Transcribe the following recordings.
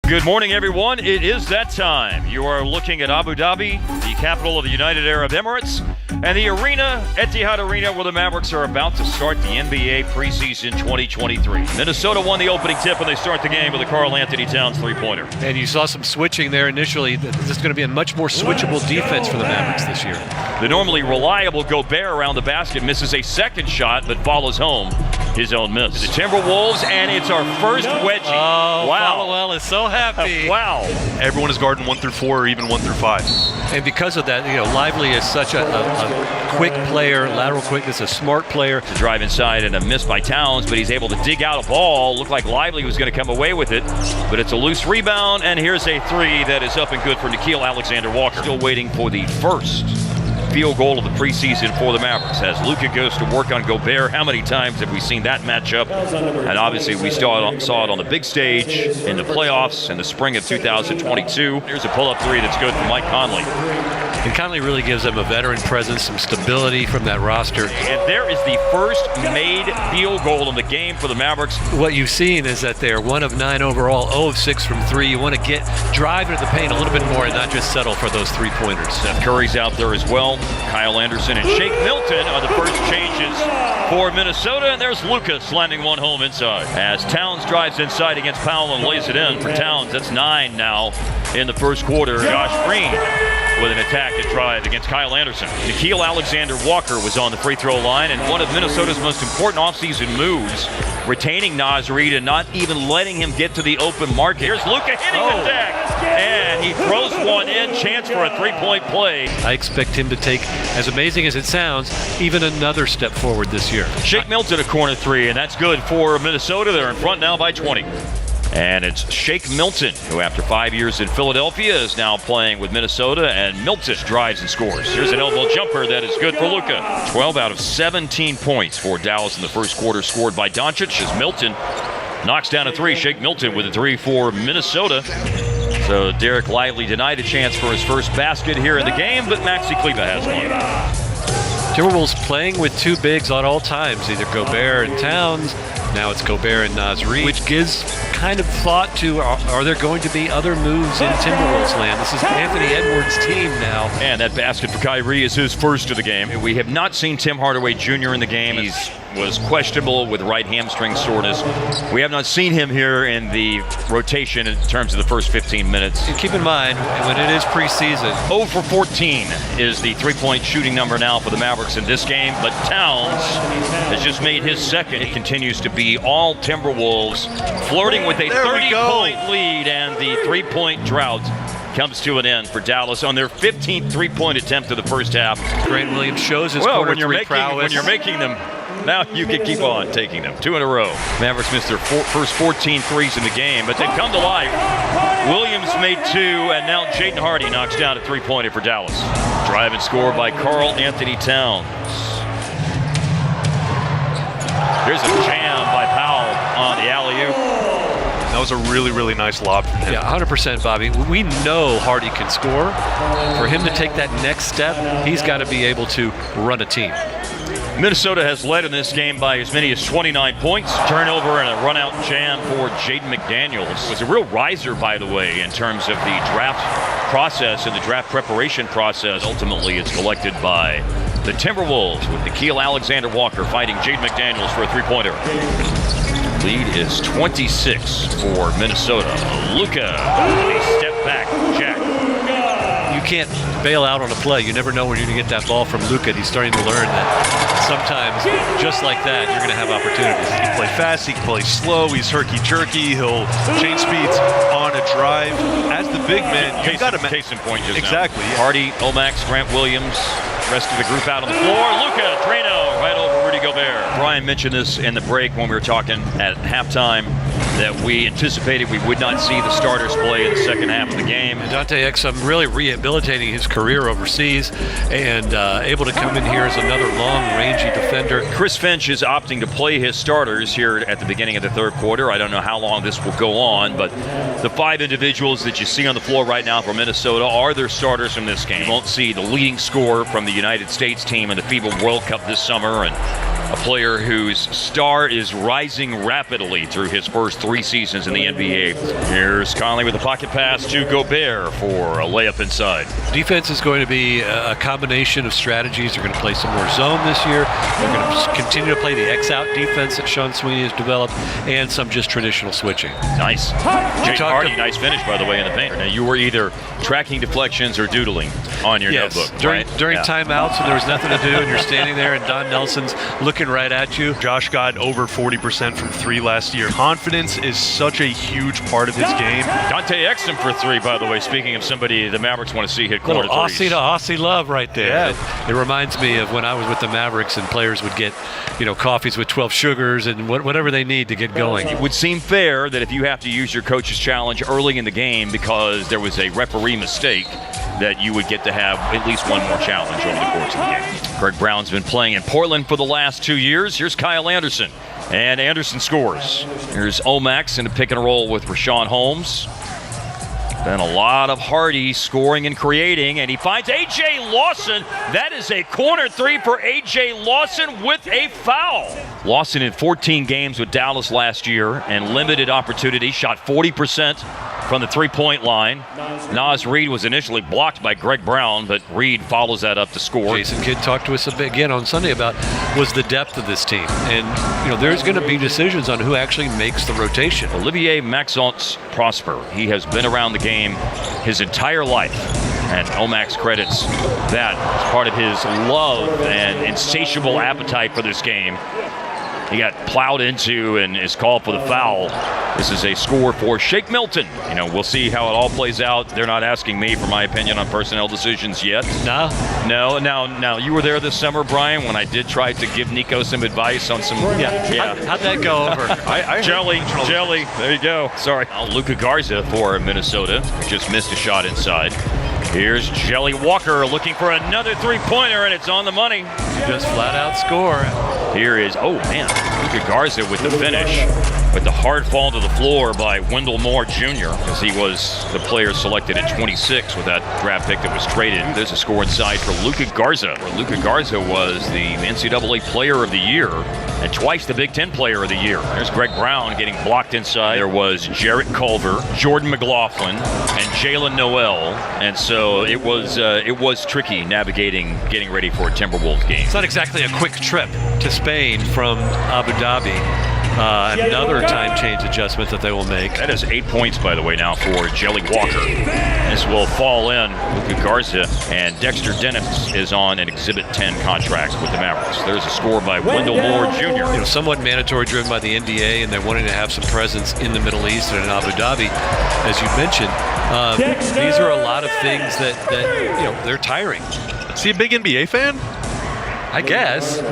Good morning, everyone. It is that time. You are looking at Abu Dhabi, the capital of the United Arab Emirates, and the arena, Etihad Arena, where the Mavericks are about to start the NBA preseason 2023. Minnesota won the opening tip, and they start the game with a Karl Anthony Towns three-pointer. And you saw some switching there initially. This is going to be a much more switchable defense for the Mavericks this year. The normally reliable Gobert around the basket misses a second shot, but follows home his own miss. The Timberwolves, and it's our first wedgie. Oh, wow. Well is so happy. Wow. Everyone is guarding 1 through 4 or even 1 through 5. And because of that, Lively is such a quick player, lateral quickness, a smart player. To drive inside and a miss by Towns, but he's able to dig out a ball. Looked like Lively was going to come away with it, but it's a loose rebound, and here's a three that is up and good for Nickeil Alexander-Walker. Still waiting for the first field goal of the preseason for the Mavericks as Luka goes to work on Gobert. How many times have we seen that matchup? And obviously we saw it on the big stage in the playoffs in the spring of 2022. Here's a pull-up three that's good for Mike Conley. And Conley really gives them a veteran presence, some stability from that roster. And there is the first made field goal in the game for the Mavericks. What you've seen is that they're 1 of 9 overall, 0 of 6 from 3. You want to drive into the paint a little bit more and not just settle for those three-pointers. Seth Curry's out there as well. Kyle Anderson and Shake Milton are the first changes for Minnesota, and there's Luka slamming one home inside. As Towns drives inside against Powell and lays it in for Towns. That's 9 now in the first quarter. Josh Green with an attack and drive against Kyle Anderson. Nickeil Alexander-Walker was on the free throw line, and one of Minnesota's most important offseason moves, retaining Naz Reid and not even letting him get to the open market. Here's Luka hitting the deck, and he throws one in, chance for a three-point play. I expect him to take, as amazing as it sounds, even another step forward this year. Shake Milton a corner three, and that's good for Minnesota. They're in front now by 20. And it's Shake Milton, who after 5 years in Philadelphia is now playing with Minnesota, and Milton drives and scores. Here's an elbow jumper that is good for Luka. 12 out of 17 points for Dallas in the first quarter scored by Doncic as Milton knocks down a three. Shake Milton with a three for Minnesota. So Derek Lively denied a chance for his first basket here in the game, but Maxi Kleber has one. Timberwolves playing with two bigs on all times, either Gobert and Towns. Now it's Gobert and Naz Reid, which gives kind of thought to, are there going to be other moves in Timberwolves land? This is Anthony Edwards' team now. And that basket for Kyrie is his first of the game. We have not seen Tim Hardaway Jr. in the game. He was questionable with right hamstring soreness. We have not seen him here in the rotation in terms of the first 15 minutes. And keep in mind, when it is preseason, 0 for 14 is the three-point shooting number now for the Mavericks in this game, but Towns has just made his second. It continues to be all Timberwolves, flirting with a 30-point lead, and the three-point drought comes to an end for Dallas on their 15th three-point attempt of the first half. Grant Williams shows his corner three prowess. When you're making them, now you can keep on taking them. 2 in a row. Mavericks missed their first 14 threes in the game, but they've come to life. Williams made 2, and now Jaden Hardy knocks down a three-pointer for Dallas. Drive and score by Karl Anthony Towns. Here's a jam by Powell on the alley-oop. That was a really, really nice lob from him. Yeah, 100%, Bobby. We know Hardy can score. For him to take that next step, he's got to be able to run a team. Minnesota has led in this game by as many as 29 points. Turnover and a run-out jam for Jaden McDaniels. It was a real riser, by the way, in terms of the draft process and the draft preparation process. Ultimately, it's collected by the Timberwolves with Nickeil Alexander-Walker fighting Jaden McDaniels for a three-pointer. Lead is 26 for Minnesota. Luka, a step back, Jack. You can't bail out on a play. You never know when you're going to get that ball from Luka. He's starting to learn that sometimes, just like that, you're going to have opportunities. He can play fast, he can play slow, he's herky-jerky, he'll change speeds on a drive. As the big man, you've got to... Case in point just exactly, now. Hardy, Omax, Grant Williams, rest of the group out on the floor. Luka, Drano, right over Rudy Gobert. Brian mentioned this in the break when we were talking at halftime that we anticipated we would not see the starters play in the second half of the game. And Dante Exum really rehabilitating his career overseas and able to come in here as another long, rangy defender. Chris Finch is opting to play his starters here at the beginning of the third quarter. I don't know how long this will go on, but the 5 individuals that you see on the floor right now for Minnesota are their starters from this game. You won't see the leading scorer from the United States team in the FIBA World Cup this summer, and a player whose star is rising rapidly through his first 3 seasons in the NBA. Here's Conley with a pocket pass to Gobert for a layup inside. Defense is going to be a combination of strategies. They're going to play some more zone this year. They're going to continue to play the X-out defense that Sean Sweeney has developed, and some just traditional switching. Nice. Jaden Hardy, nice finish, by the way, in the paint. Now, you were either tracking deflections or doodling on your notebook. During timeouts when there was nothing to do and you're standing there and Don Nelson's looking right at you. Josh got over 40% from 3 last year. Confidence is such a huge part of his game. Dante Exum for 3, by the way. Speaking of somebody the Mavericks want to see hit corner Little threes. Aussie to Aussie love right there. Yeah. It reminds me of when I was with the Mavericks and players would get, coffees with 12 sugars and whatever they need to get going. It would seem fair that if you have to use your coach's challenge early in the game because there was a referee mistake, that you would get to have at least one more challenge over the course of the game. Greg Brown's been playing in Portland for the last 2 years. Here's Kyle Anderson, and Anderson scores. Here's Omax in a pick and roll with Rashawn Holmes. Then a lot of Hardy scoring and creating, and he finds A.J. Lawson. That is a corner 3 for A.J. Lawson with a foul. Lawson in 14 games with Dallas last year and limited opportunity, shot 40% from the three-point line. Naz Reid was initially blocked by Greg Brown, but Reid follows that up to score. Jason Kidd talked to us a bit again on Sunday about was the depth of this team. And, there's going to be decisions on who actually makes the rotation. Olivier Maxence Prosper, he has been around the game his entire life. And Omax credits that as part of his love and insatiable appetite for this game. He got plowed into and is called for the foul. This is a score for Shake Milton. We'll see how it all plays out. They're not asking me for my opinion on personnel decisions yet. No. Now, you were there this summer, Brian, when I did try to give Nico some advice on some... Yeah. How'd that go over? Jelly. There you go. Sorry. Luka Garza for Minnesota. Just missed a shot inside. Here's Jelly Walker looking for another three-pointer, and it's on the money. Just flat-out score. Here is, Luka Garza with the finish, with the hard fall to the floor by Wendell Moore Jr., as he was the player selected at 26 with that draft pick that was traded. There's a score inside for Luka Garza. Luka Garza was the NCAA Player of the Year and twice the Big Ten Player of the Year. There's Greg Brown getting blocked inside. There was Jarrett Culver, Jordan McLaughlin, and Jalen Noel, and so it was tricky navigating, getting ready for a Timberwolves game. It's not exactly a quick trip to Spain from Abu Dhabi. Another time change adjustment that they will make. That is 8 points, by the way, now for Jelly Walker. This will fall in. Luka Garza and Dexter Dennis is on an Exhibit 10 contract with the Mavericks. There's a score by Wendell Moore Jr. Somewhat mandatory driven by the NDA, and they're wanting to have some presence in the Middle East and in Abu Dhabi, as you mentioned. These are a lot of things that they're tiring. Is he a big NBA fan? I guess.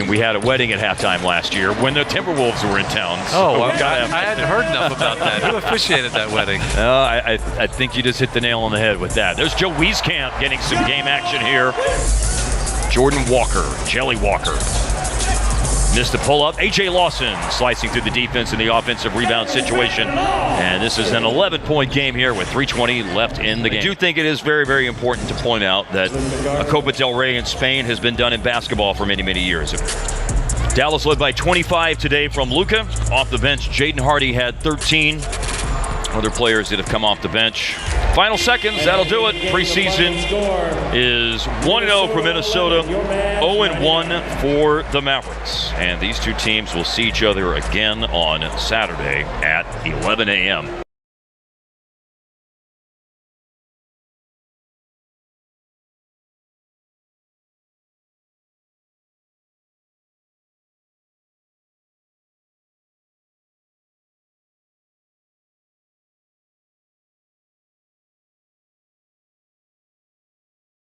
We had a wedding at halftime last year when the Timberwolves were in town. So I hadn't heard enough about that. Who officiated that wedding? I think you just hit the nail on the head with that. There's Joe Wieskamp getting some game action here. Jordan Walker, Jelly Walker. Missed the pull-up. A.J. Lawson slicing through the defense in the offensive rebound situation. And this is an 11-point game here with 3:20 left in the game. I do think it is very, very important to point out that a Copa del Rey in Spain has been done in basketball for many, many years. Dallas led by 25 today from Luka. Off the bench, Jaden Hardy had 13. Other players that have come off the bench. Final seconds, that'll do it. Preseason is 1-0 for Minnesota, 0-1 for the Mavericks. And these two teams will see each other again on Saturday at 11 a.m.